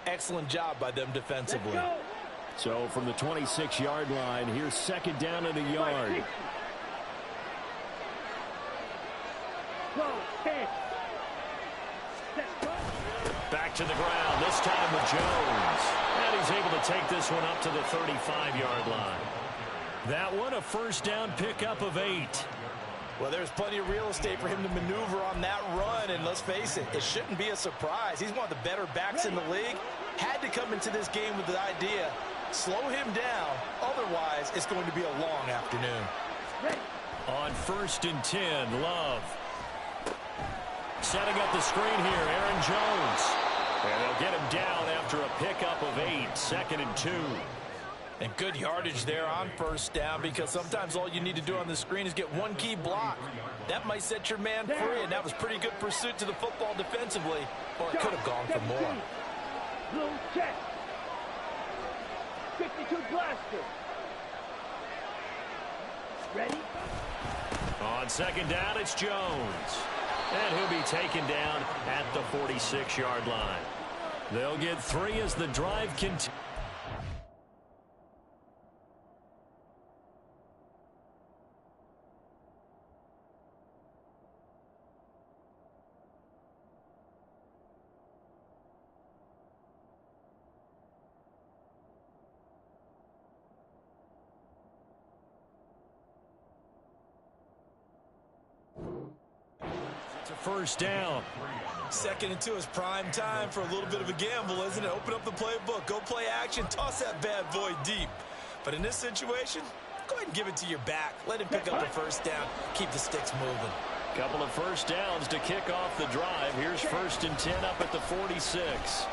Excellent job by them defensively. So from the 26-yard line, here's second down and a yard. Back to the ground, this time with Jones. And he's able to take this one up to the 35-yard line. That one a first down pickup of 8. Well, there's plenty of real estate for him to maneuver on that run, and let's face it, it shouldn't be a surprise. He's one of the better backs in the league. Had to come into this game with the idea, slow him down, otherwise it's going to be a long afternoon. On 1st and 10, Love. Setting up the screen here, Aaron Jones. And they'll get him down after a pickup of 8, 2nd and 2. And good yardage there on first down, because sometimes all you need to do on the screen is get one key block. That might set your man free, and that was pretty good pursuit to the football defensively. Well, it could have gone for more. Blue check. 52 blaster. Ready? On 2nd down, it's Jones. And he'll be taken down at the 46-yard line. They'll get 3 as the drive continues. First down. 2nd and 2 is prime time for a little bit of a gamble, isn't it? Open up the playbook, go play action, toss that bad boy deep. But in this situation, go ahead and give it to your back. Let him pick up the first down. Keep the sticks moving. Couple of first downs to kick off the drive. Here's 1st and 10 up at the 46.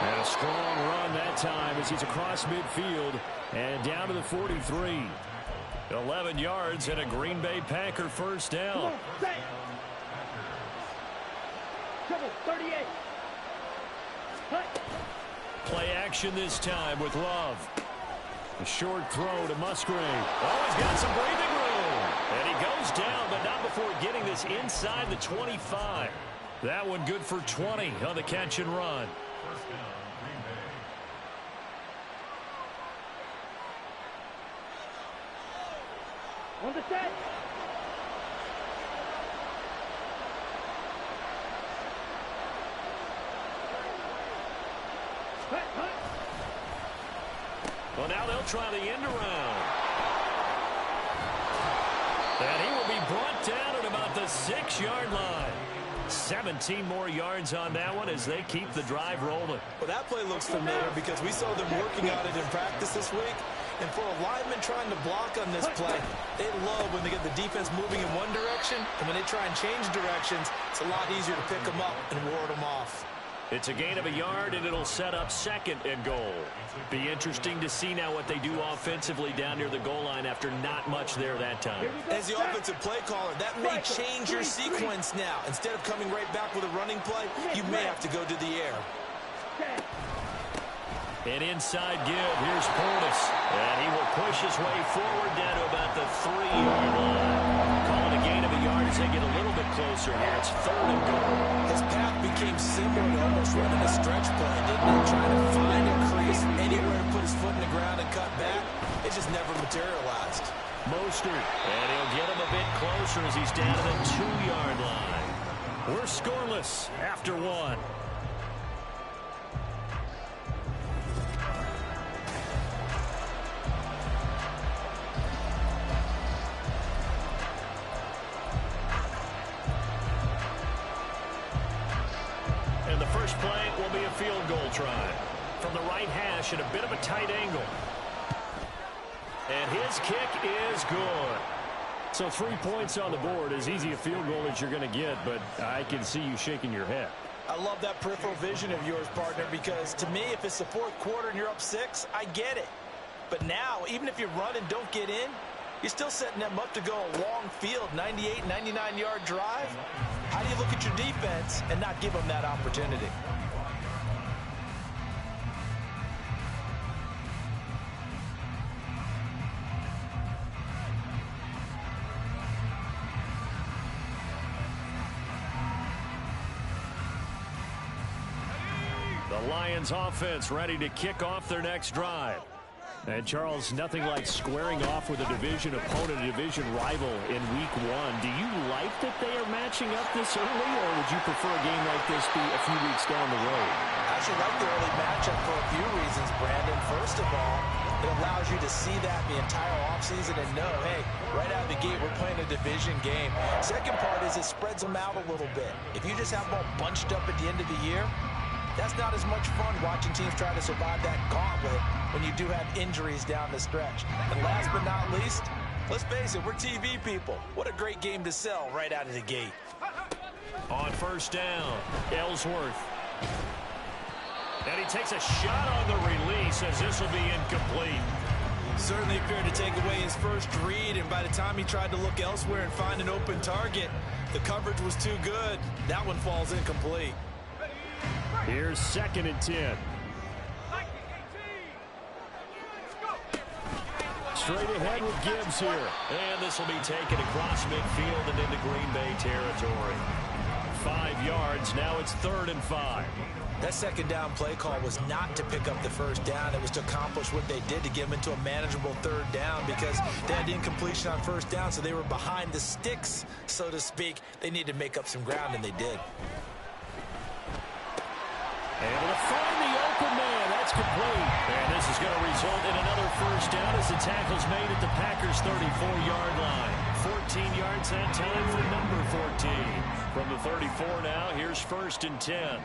And a strong run that time as he's across midfield and down to the 43. 11 yards and a Green Bay Packer first down. Double 38. Play action this time with Love. A short throw to Musgrave. Oh, he's got some breathing room. And he goes down, but not before getting this inside the 25. That one good for 20 on the catch and run. On the set. Well, now they'll try the end around. And he will be brought down at about the 6-yard line. 17 more yards on that one as they keep the drive rolling. Well, that play looks familiar because we saw them working on it in practice this week. And for a lineman trying to block on this play, they love when they get the defense moving in one direction, and when they try and change directions, it's a lot easier to pick them up and ward them off. It's a gain of a yard, and it'll set up 2nd and goal. Be interesting to see now what they do offensively down near the goal line after not much there that time. As the offensive play caller, that may change your sequence now. Instead of coming right back with a running play, you may have to go to the air. An inside give. Here's Portis. And he will push his way forward down to about the 3-yard line. Calling a gain of a yard as they get a little bit closer here. It's 3rd and goal. His path became similar to almost running a stretch play, didn't it? Trying to find a crease anywhere to put his foot in the ground and cut back. It just never materialized. Mostert. And he'll get him a bit closer as he's down to the 2-yard line. We're scoreless after 1. And the first play will be a field goal try. From the right hash at a bit of a tight angle. And his kick is good. So 3 points on the board, as easy a field goal as you're going to get, but I can see you shaking your head. I love that peripheral vision of yours, partner, because to me, if it's the 4th quarter and you're up 6, I get it. But now, even if you run and don't get in, you're still setting them up to go a long field, 98, 99-yard drive. How do you look at your defense and not give them that opportunity? The Lions offense ready to kick off their next drive. And, Charles, nothing like squaring off with a division opponent, a division rival in week one. Do you like that they are matching up this early, or would you prefer a game like this be a few weeks down the road? I actually like the early matchup for a few reasons, Brandon. First of all, it allows you to see that the entire offseason and know, hey, right out of the gate, we're playing a division game. Second part is it spreads them out a little bit. If you just have them all bunched up at the end of the year, that's not as much fun watching teams try to survive that gauntlet when you do have injuries down the stretch. And last but not least, let's face it, we're TV people. What a great game to sell right out of the gate. On first down, Ellsworth. And he takes a shot on the release as this will be incomplete. Certainly appeared to take away his first read, and by the time he tried to look elsewhere and find an open target, the coverage was too good. That one falls incomplete. Here's 2nd and 10. Straight ahead with Gibbs here. And this will be taken across midfield and into Green Bay territory. 5 yards. Now it's 3rd and 5. That second down play call was not to pick up the first down. It was to accomplish what they did, to get them into a manageable 3rd down, because they had incompletion on first down, so they were behind the sticks, so to speak. They needed to make up some ground, and they did. Able to find the open man. That's complete. And this is going to result in another first down as the tackle's made at the Packers' 34-yard line. 14 yards that time for number 14. From the 34 now, here's 1st and 10.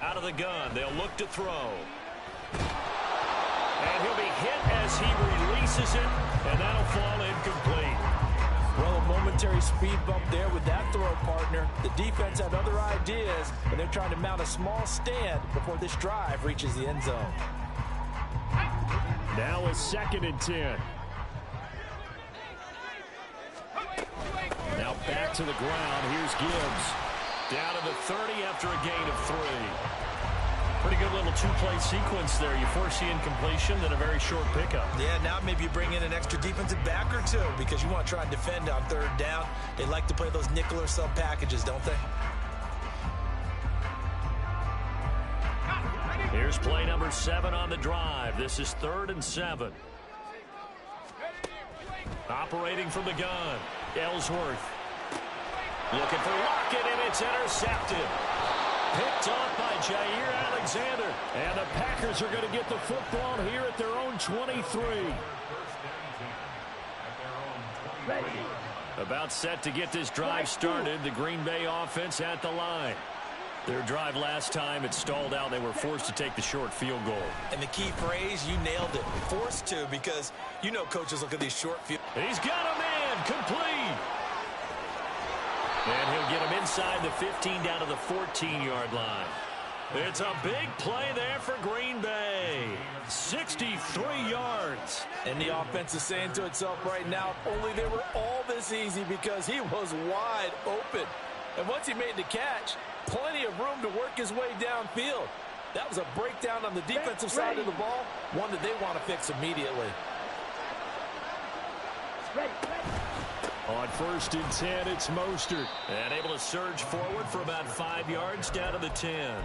Out of the gun, they'll look to throw. And he'll be hit as he releases it, and that'll fall incomplete. Well, a momentary speed bump there with that throw, partner. The defense had other ideas, and they're trying to mount a small stand before this drive reaches the end zone. Now is 2nd and 10. Now back to the ground. Here's Gibbs. Down to the 30 after a gain of 3. Pretty good little two-play sequence there. You force the incompletion, then a very short pickup. Yeah, now maybe you bring in an extra defensive back or two, because you want to try and defend on 3rd down. They like to play those nickel or sub packages, don't they? Here's play number 7 on the drive. This is 3rd and 7. Operating from the gun, Ellsworth. Looking for Lockett, and it's intercepted. Picked off by Jair Alexander. And the Packers are going to get the football here at their own 23. Ready. About set to get this drive started. The Green Bay offense at the line. Their drive last time, it stalled out. They were forced to take the short field goal. And the key phrase, you nailed it. Forced to, because you know coaches look at these short field. He's got a man, complete. And he'll get him inside the 15 down to the 14-yard line. It's a big play there for Green Bay. 63 yards. And the offense is saying to itself right now, only they were all this easy because he was wide open. And once he made the catch, plenty of room to work his way downfield. That was a breakdown on the defensive side of the ball, one that they want to fix immediately. On 1st and 10, it's Mostert. And able to surge forward for about 5 yards down to the 10.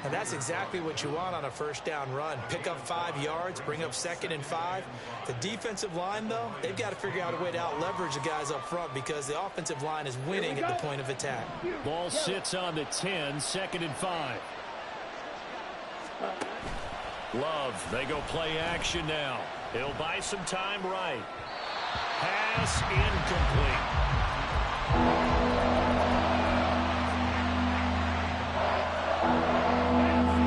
And that's exactly what you want on a first down run. Pick up 5 yards, bring up 2nd and 5. The defensive line, though, they've got to figure out a way to out-leverage the guys up front because the offensive line is winning at the point of attack. Ball sits on the 10, 2nd and 5. Love, they go play action now. He'll buy some time right. Pass incomplete.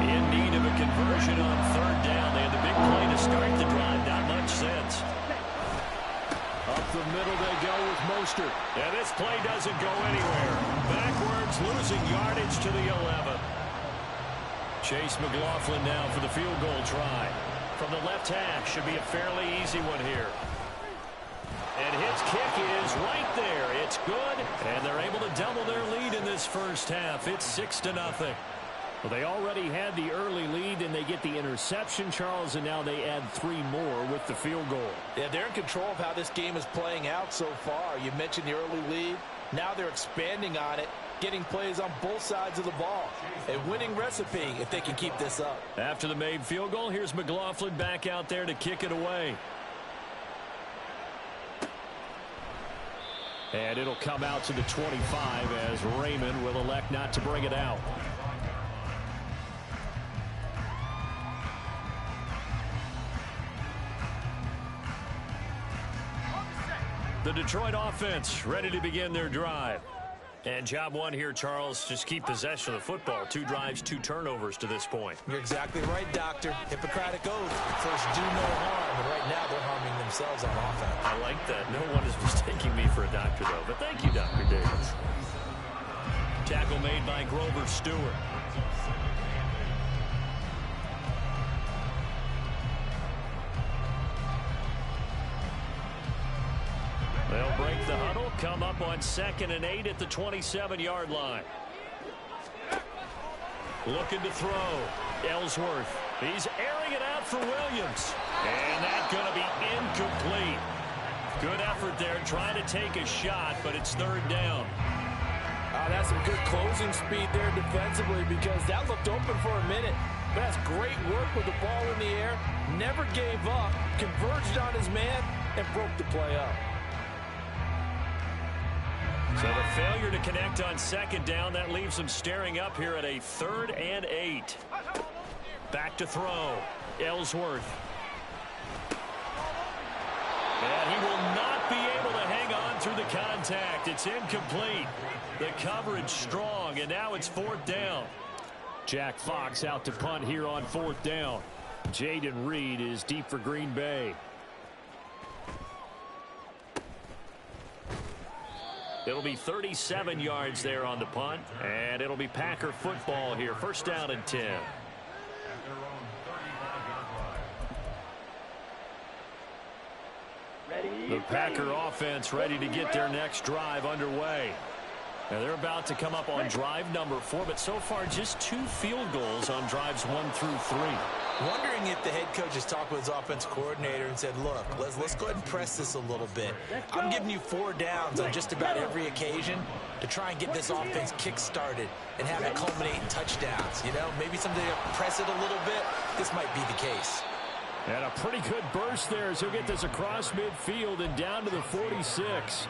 In need of a conversion on 3rd down. They had the big play to start the drive. Not much sense. Up the middle they go with Mostert. And this play doesn't go anywhere. Backwards, losing yardage to the 11. Chase McLaughlin now for the field goal try. From the left hash, should be a fairly easy one here. And his kick is right there. It's good, and they're able to double their lead in this first half. It's 6-0. Well, they already had the early lead, and they get the interception, Charles, and now they add 3 more with the field goal. Yeah, they're in control of how this game is playing out so far. You mentioned the early lead. Now they're expanding on it, getting plays on both sides of the ball. A winning recipe if they can keep this up. After the made field goal, here's McLaughlin back out there to kick it away. And it'll come out to the 25 as Raymond will elect not to bring it out. The Detroit offense ready to begin their drive. And job one here, Charles, just keep possession of the football. 2 drives, 2 turnovers to this point. You're exactly right, Doctor. Hippocratic oath. First, do no harm. And right now, they're harming themselves on offense. I like that. No one is mistaking me for a doctor, though. But thank you, Dr. Davis. Tackle made by Grover Stewart. They'll break the huddle, come up on 2nd and 8 at the 27-yard line. Looking to throw. Ellsworth. He's airing it out for Williams. And that's going to be incomplete. Good effort there trying to take a shot, but it's 3rd down. That's some good closing speed there defensively because that looked open for a minute. But that's great work with the ball in the air. Never gave up, converged on his man, and broke the play up. So the failure to connect on 2nd down, that leaves them staring up here at a 3rd and 8. Back to throw. Ellsworth. And he will not be able to hang on through the contact. It's incomplete. The coverage strong, and now it's 4th down. Jack Fox out to punt here on 4th down. Jaden Reed is deep for Green Bay. It'll be 37 yards there on the punt, and it'll be Packer football here. 1st down and 10. The Packer offense ready to get their next drive underway. Now they're about to come up on drive number 4, but so far just 2 field goals on drives 1 through 3. Wondering if the head coach has talked with his offense coordinator and said, look, let's go ahead and press this a little bit. I'm giving you 4 downs on just about every occasion to try and get this offense kick-started and have it culminate in touchdowns. You know, maybe someday press it a little bit. This might be the case. And a pretty good burst there as he'll get this across midfield and down to the 46.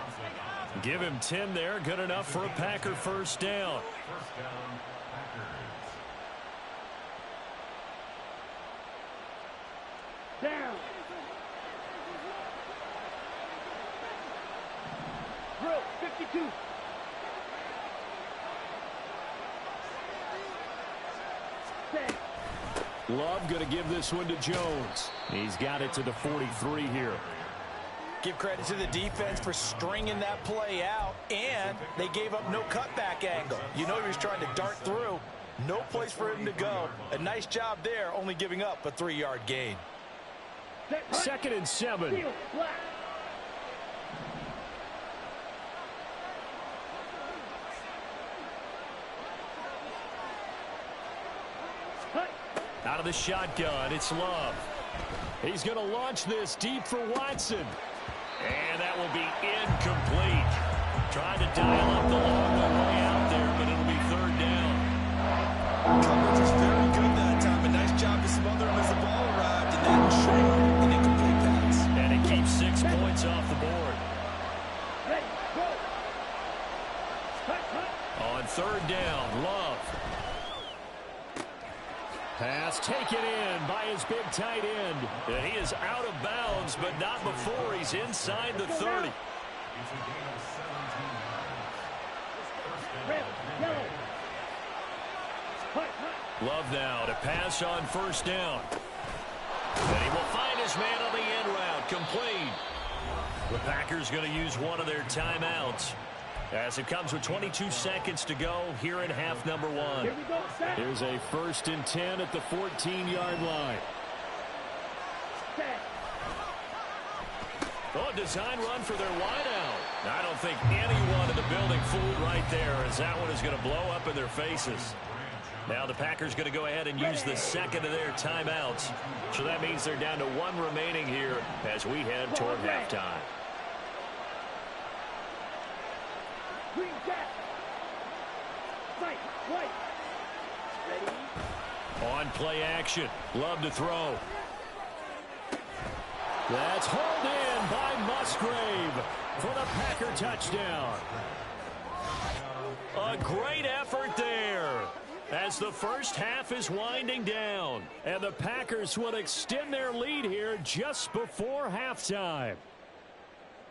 Give him 10 there. Good enough for a Packer 1st down. Down. Drill, 52. Set. Love going to give this one to Jones. He's got it to the 43 here. Give credit to the defense for stringing that play out, and they gave up no cutback angle. You know he was trying to dart through. No place for him to go. A nice job there, only giving up a 3-yard gain. 2nd and 7. Out of the shotgun, it's Love. He's going to launch this deep for Watson. And that will be incomplete. Trying to dial up the long way out there, but it'll be 3rd down. Coverage was very good that time. A nice job to smother him as the ball arrived, and then short, an incomplete pass. And it keeps 6 points off the board. Ready, go. On 3rd down, Love. Pass taken in by his big tight end. And he is out of bounds, but not before he's inside the 30. Love now to pass on 1st down. And he will find his man on the end route, complete. The Packers going to use one of their timeouts as it comes with 22 seconds to go here in half number 1. Here's a 1st and 10 at the 14-yard line. Oh, a design run for their wideout. I don't think anyone in the building fooled right there, as that one is going to blow up in their faces. Now the Packers going to go ahead and use the 2nd of their timeouts. So that means they're down to 1 remaining here as we head toward halftime. On play action. Love to throw. That's hauled in by Musgrave for the Packer touchdown. A great effort there as the first half is winding down. And the Packers will extend their lead here just before halftime.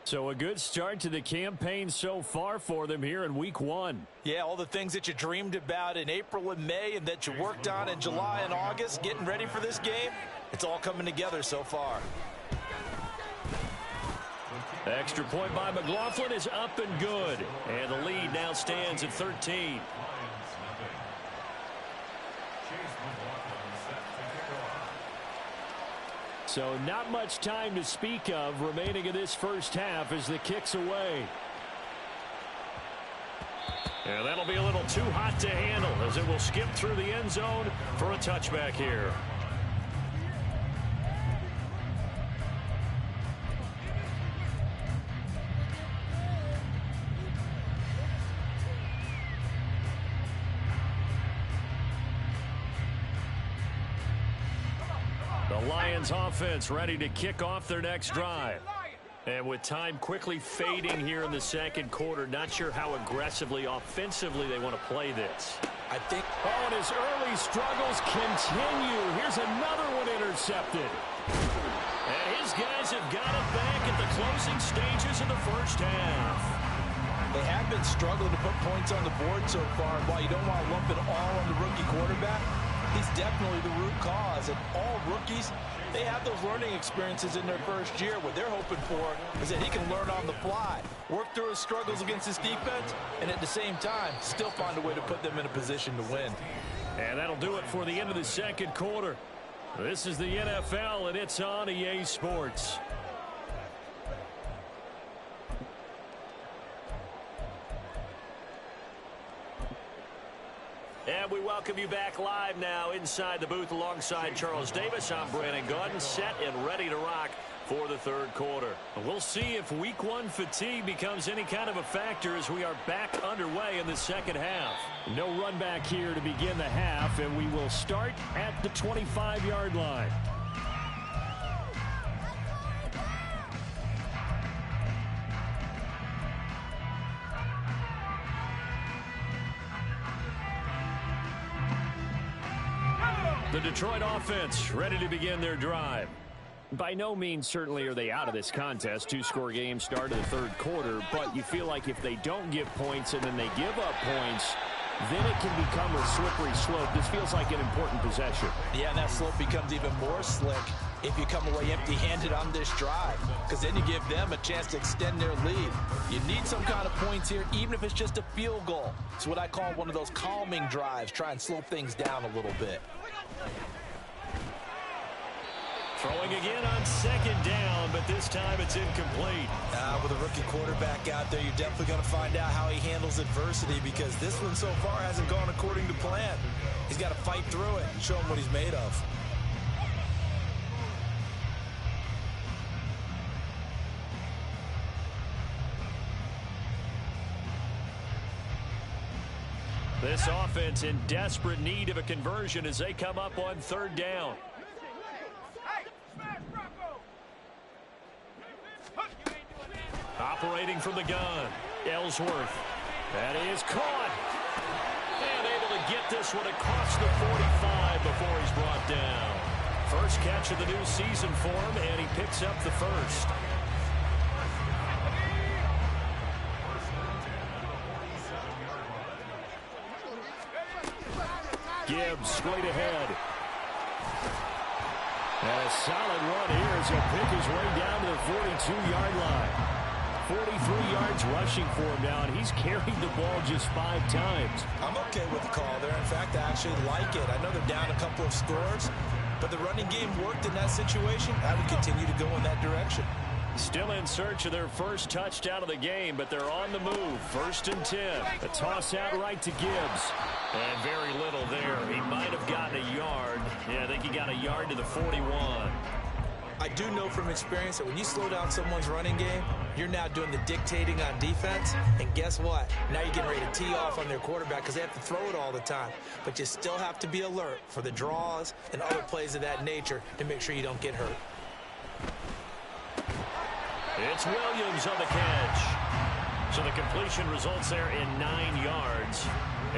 So a good start to the campaign so far for them here in week 1. Yeah, all the things that you dreamed about in April and May and that you worked on in July and August, getting ready for this game, it's all coming together so far. Extra point by McLaughlin is up and good. And the lead now stands at 13. So not much time to speak of remaining in this first half as the kick's away. And that'll be a little too hot to handle as it will skip through the end zone for a touchback here. The Lions offense ready to kick off their next drive. And with time quickly fading here in the second quarter, not sure how aggressively, offensively they want to play this. I think... Oh, and his early struggles continue. Here's another one intercepted. And his guys have got it back at the closing stages of the first half. They have been struggling to put points on the board so far. And while you don't want to lump it all on the rookie quarterback, he's definitely the root cause. And all rookies, they have those learning experiences in their first year. What they're hoping for is that he can learn on the fly, work through his struggles against his defense, and at the same time, still find a way to put them in a position to win. And that'll do it for the end of the second quarter. This is the NFL, and it's on EA Sports. And we welcome you back live now inside the booth alongside Charles Davis. I'm Brandon Gaudin, set and ready to rock for the third quarter. We'll see if week 1 fatigue becomes any kind of a factor as we are back underway in the second half. No run back here to begin the half, and we will start at the 25-yard line. The Detroit offense ready to begin their drive. By no means certainly are they out of this contest. 2-score game start of the third quarter, but you feel like if they don't give points and then they give up points, then it can become a slippery slope. This feels like an important possession. Yeah, and that slope becomes even more slick if you come away empty-handed on this drive, because then you give them a chance to extend their lead. You need some kind of points here, even if it's just a field goal. It's what I call one of those calming drives. Try and slow things down a little bit. Throwing again on second down, but this time it's incomplete. With a rookie quarterback out there, you're definitely going to find out how he handles adversity, because this one so far hasn't gone according to plan. He's got to fight through it and show him what he's made of. This offense in desperate need of a conversion as they come up on third down. Operating from the gun, Ellsworth. That is caught. And able to get this one across the 45 before he's brought down. First catch of the new season for him, and he picks up the first. Gibbs straight ahead. And a solid run here as he'll pick his way down to the 42-yard line. 43 yards rushing for him now, and he's carried the ball just 5 times. I'm okay with the call there. In fact, I actually like it. I know they're down a couple of scores, but the running game worked in that situation. I would continue to go in that direction. Still in search of their first touchdown of the game, but they're on the move. 1st and 10. A toss out right to Gibbs. And very little there. He might have gotten a yard. Yeah, I think he got a yard to the 41. I do know from experience that when you slow down someone's running game, you're now doing the dictating on defense. And guess what? Now you're getting ready to tee off on their quarterback because they have to throw it all the time. But you still have to be alert for the draws and other plays of that nature to make sure you don't get hurt. It's Williams on the catch. So the completion results there in 9 yards.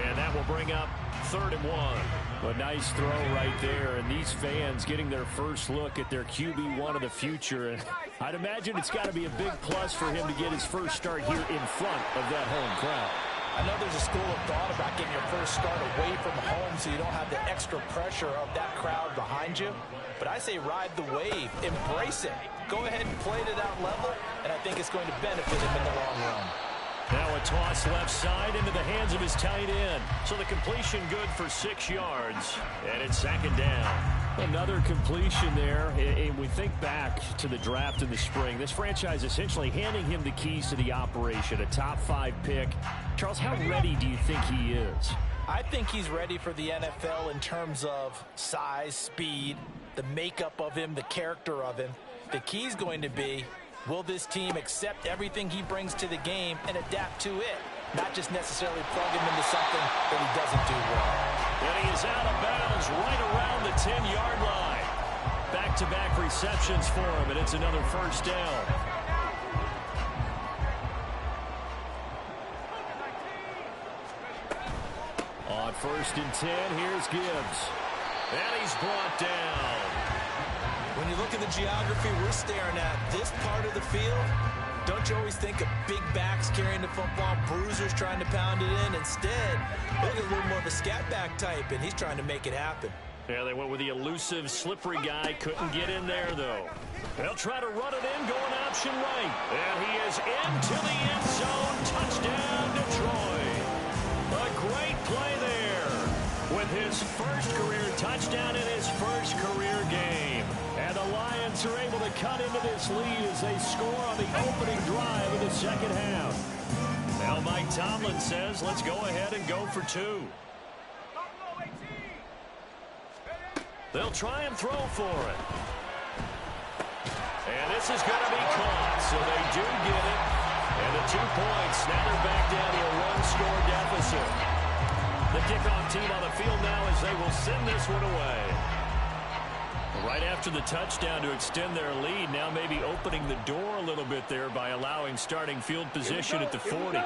And that will bring up 3rd and 1. A nice throw right there, and these fans getting their first look at their QB1 of the future. And I'd imagine it's got to be a big plus for him to get his first start here in front of that home crowd. I know there's a school of thought about getting your first start away from home so you don't have the extra pressure of that crowd behind you. But I say ride the wave, embrace it. Go ahead and play to that level, and I think it's going to benefit him in the long run. Now a toss left side into the hands of his tight end. So the completion good for 6 yards. And it's 2nd down. Another completion there. And we think back to the draft in the spring. This franchise essentially handing him the keys to the operation. A top 5 pick. Charles, how ready do you think he is? I think he's ready for the NFL in terms of size, speed, the makeup of him, the character of him. The key's going to be, will this team accept everything he brings to the game and adapt to it? Not just necessarily plug him into something that he doesn't do well. And he is out of bounds right around the 10-yard line. Back-to-back receptions for him, and it's another first down. On 1st and 10, here's Gibbs. And he's brought down. When you look at the geography we're staring at, this part of the field, don't you always think of big backs carrying the football, bruisers trying to pound it in? Instead, look at a little more of a scat back type, and he's trying to make it happen. Yeah, they went with the elusive, slippery guy. Couldn't get in there, though. They'll try to run it in, going option right. And he is into the end zone. Touchdown, Detroit. A great play there with his first career touchdown in his first career game. And the Lions are able to cut into this lead as they score on the opening drive of the second half. Now Mike Tomlin says, let's go ahead and go for 2. They'll try and throw for it. And this is going to be caught, so they do get it. And the 2 points, now they're back down to a 1-score deficit. The kickoff team on the field now as they will send this one away. Right after the touchdown to extend their lead, now maybe opening the door a little bit there by allowing starting field position at the 40.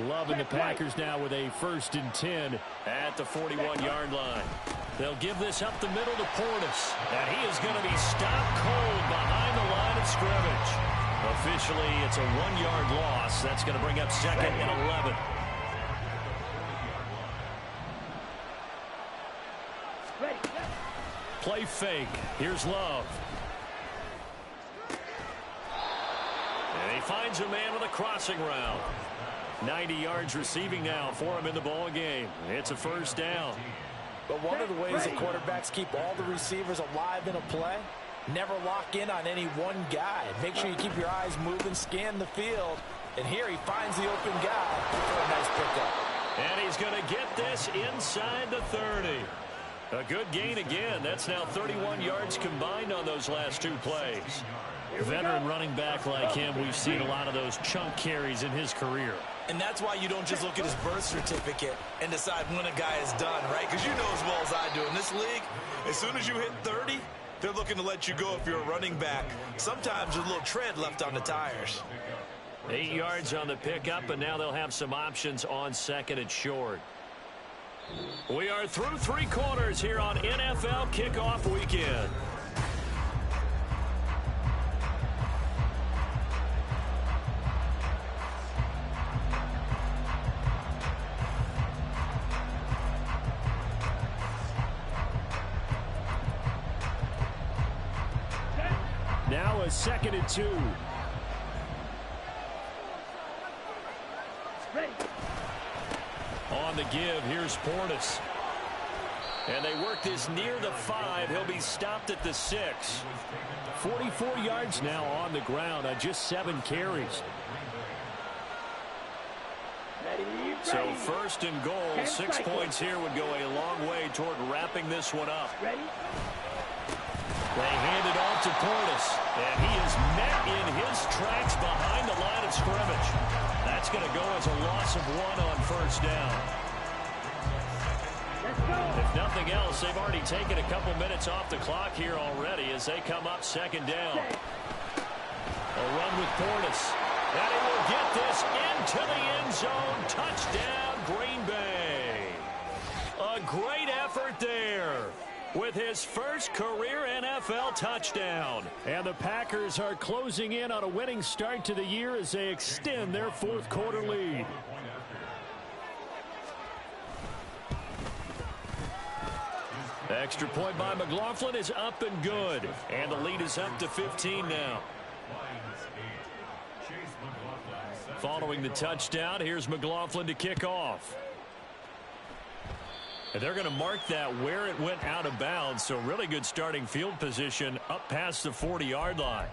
Love and the Packers now with a 1st and 10 at the 41-yard line. They'll give this up the middle to Portis, and he is going to be stopped cold behind the line of scrimmage. Officially, it's a 1-yard loss. That's going to bring up 2nd and 11. Play fake. Here's Love. And he finds a man with a crossing route. 90 yards receiving now for him in the ball game. It's a 1st down. But one of the ways that quarterbacks keep all the receivers alive in a play, never lock in on any one guy. Make sure you keep your eyes moving, scan the field. And here he finds the open guy for a nice pickup. And he's going to get this inside the 30. A good gain again. That's now 31 yards combined on those last 2 plays. A veteran running back like him, we've seen a lot of those chunk carries in his career. And that's why you don't just look at his birth certificate and decide when a guy is done, right? Because you know as well as I do, in this league, as soon as you hit 30, they're looking to let you go if you're a running back. Sometimes there's a little tread left on the tires. 8 yards on the pickup, and now they'll have some options on 2nd and short. We are through 3 quarters here on NFL Kickoff Weekend. Now a 2nd and 2. Ready. On the give, here's Portis. And they work this near the 5. He'll be stopped at the 6. 44 yards now on the ground on just 7 carries. So 1st and goal, 6 points here would go a long way toward wrapping this one up. Ready? They hand it off to Portis, and he is met in his tracks behind the line of scrimmage. That's going to go as a loss of 1 on first down. If nothing else, they've already taken a couple minutes off the clock here already as they come up second down. A run with Portis, and he will get this into the end zone. Touchdown, Green Bay. A great effort there with his first career NFL touchdown. And the Packers are closing in on a winning start to the year as they extend their fourth quarter lead. Extra point by McLaughlin is up and good. And the lead is up to 15 now. Following the touchdown, here's McLaughlin to kick off. And they're going to mark that where it went out of bounds. So really good starting field position up past the 40-yard line.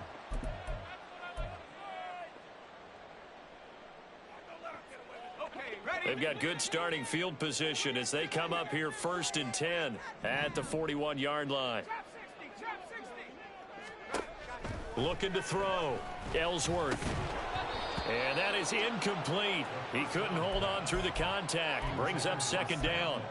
They've got good starting field position as they come up here 1st and 10 at the 41-yard line. Looking to throw. Ellsworth. And that is incomplete. He couldn't hold on through the contact. Brings up second down.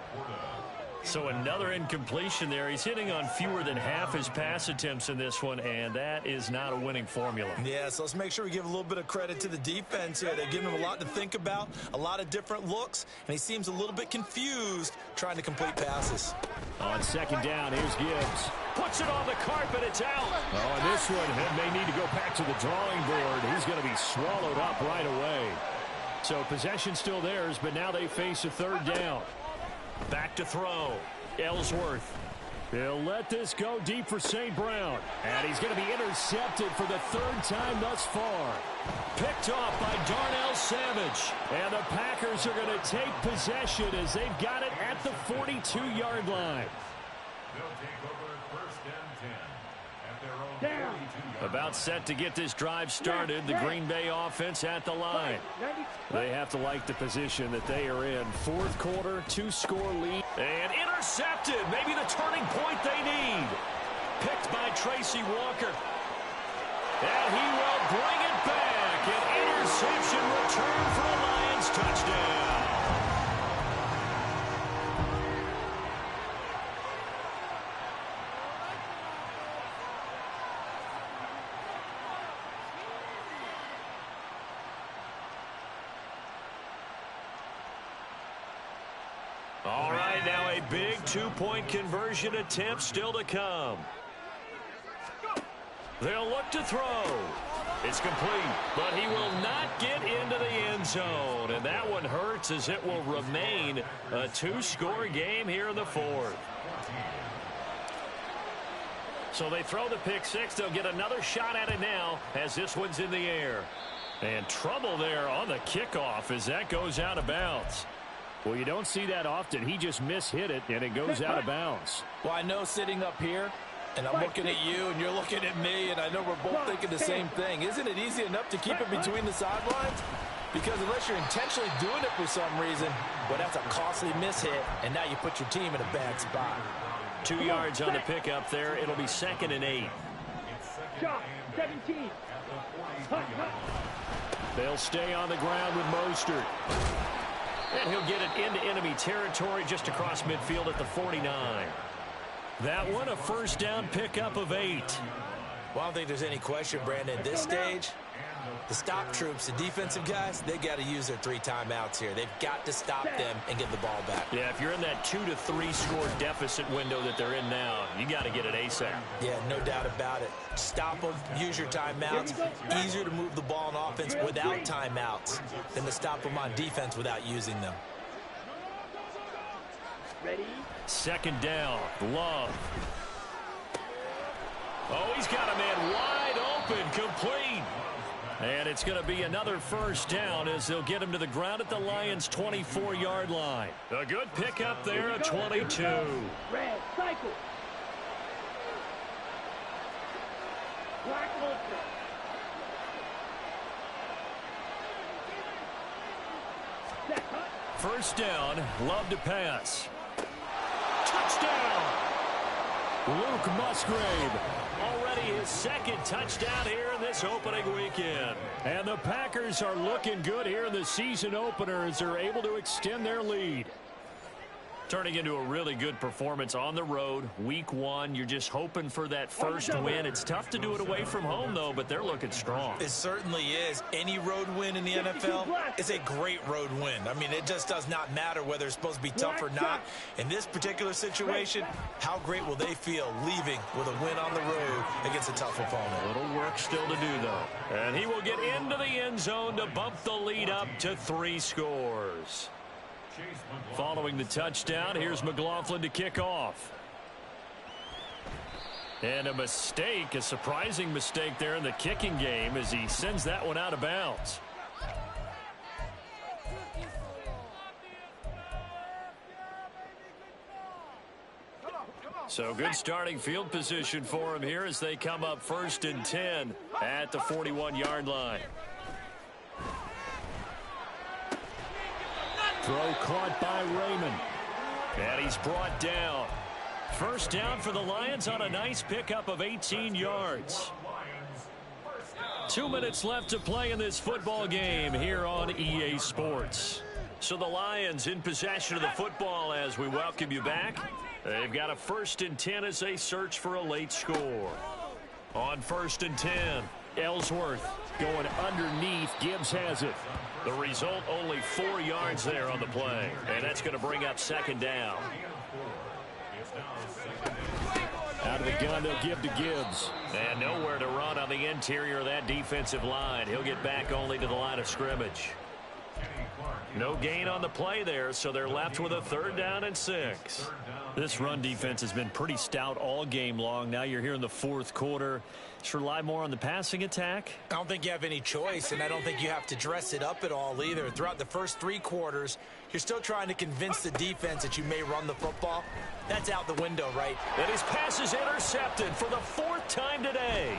So another incompletion there. He's hitting on fewer than half his pass attempts in this one, and that is not a winning formula. Yeah, so let's make sure we give a little bit of credit to the defense here. They've given him a lot to think about, a lot of different looks, and he seems a little bit confused trying to complete passes. On second down, here's Gibbs. Puts it on the carpet, it's out. Oh, and this one may need to go back to the drawing board. He's going to be swallowed up right away. So possession still theirs, but now they face a third down. Back to throw. Ellsworth. He'll let this go deep for St. Brown. And he's going to be intercepted for the third time thus far. Picked off by Darnell Savage. And the Packers are going to take possession as they've got it at the 42-yard line. They'll take over 1st and 10 at their own Down. 42. About set to get this drive started. The Green Bay offense at the line. They have to like the position that they are in. Fourth quarter, 2-score lead. And intercepted. Maybe the turning point they need. Picked by Tracy Walker. And he will bring it back. An interception return for a Lions touchdown. All right, now a big 2-point conversion attempt still to come. They'll look to throw. It's complete, but he will not get into the end zone. And that one hurts as it will remain a 2-score game here in the fourth. So they throw the pick six. They'll get another shot at it now as this one's in the air. And trouble there on the kickoff as that goes out of bounds. Well, you don't see that often. He just mishit it, and it goes out of bounds. Well, I know sitting up here, and I'm looking at you, and you're looking at me, and I know we're both thinking the same thing. Isn't it easy enough to keep it between the sidelines? Because unless you're intentionally doing it for some reason, well, that's a costly mishit, and now you put your team in a bad spot. 2 yards on the pickup there. It'll be 2nd and 8. Shot, 17. They'll stay on the ground with Mostert. And he'll get it into enemy territory just across midfield at the 49. That one, a first down pickup of 8. Well, I don't think there's any question, Brandon, at this stage, the stop troops, the defensive guys, they got to use their 3 timeouts here. They've got to stop them and get the ball back. Yeah, if you're in that 2 to 3 score deficit window that they're in now, you got to get it ASAP. Yeah, no doubt about it. Stop them, use your timeouts. Easier to move the ball on offense without timeouts than to stop them on defense without using them. Ready? 2nd down, Love. Oh, he's got a man wide open, complete. And it's going to be another first down as they'll get him to the ground at the Lions' 24-yard line. A good pickup there at 22. Red, cycle. Black ultra. Set, cut. First down, Love to pass. Touchdown! Luke Musgrave somebody his second touchdown here in this opening weekend. And the Packers are looking good here in the season opener as they're able to extend their lead. Turning into a really good performance on the road. Week 1, you're just hoping for that first win. It's tough to do it away from home, though, but they're looking strong. It certainly is. Any road win in the NFL is a great road win. I mean, it just does not matter whether it's supposed to be tough or not. In this particular situation, how great will they feel leaving with a win on the road against a tough opponent? A little work still to do, though. And he will get into the end zone to bump the lead up to 3 scores. Following the touchdown, here's McLaughlin to kick off. And a mistake, a surprising mistake there in the kicking game as he sends that one out of bounds. So good starting field position for him here as they come up 1st and 10 at the 41-yard line. Throw caught by Raymond. And he's brought down. First down for the Lions on a nice pickup of 18 yards. 2 minutes left to play in this football game here on EA Sports. So the Lions in possession of the football as we welcome you back. They've got a 1st and 10 as they search for a late score. On 1st and 10, Ellsworth going underneath. Gibbs has it. The result, only 4 yards there on the play. And that's going to bring up 2nd down. Out of the gun, they'll give to Gibbs. And nowhere to run on the interior of that defensive line. He'll get back only to the line of scrimmage. No gain on the play there, so they're left with a 3rd down and 6. This run defense has been pretty stout all game long. Now you're here in the 4th quarter. Just rely more on the passing attack. I don't think you have any choice, and I don't think you have to dress it up at all either. Throughout the first 3 quarters, you're still trying to convince the defense that you may run the football. That's out the window, right? And his pass is intercepted for the 4th time today.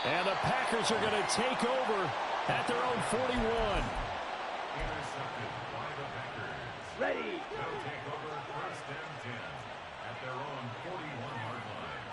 And the Packers are going to take over at their own 41. Intercepted by the Packers. Ready. They'll take over 1st and 10 at their own 41-yard line.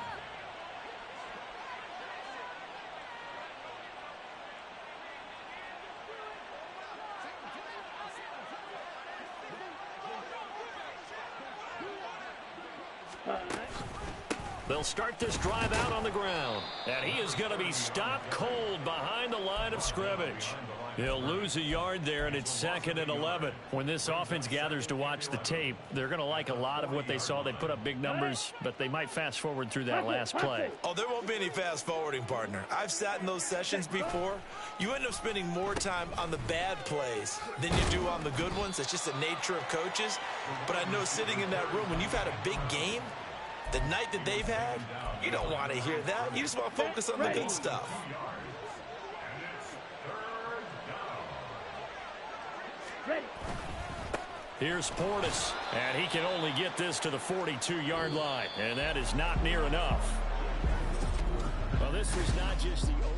They'll start this drive out on the ground. And he is going to be stopped cold behind the line of scrimmage. He'll lose a yard there, and it's 2nd and 11. When this offense gathers to watch the tape, they're going to like a lot of what they saw. They put up big numbers, but they might fast forward through that last play. Oh, there won't be any fast forwarding, partner. I've sat in those sessions before. You end up spending more time on the bad plays than you do on the good ones. It's just the nature of coaches. But I know sitting in that room, when you've had a big game, the night that they've had, you don't want to hear that. You just want to focus on the good stuff. Ready. Here's Portis, and he can only get this to the 42-yard line, and that is not near enough. Well, this is not just the open...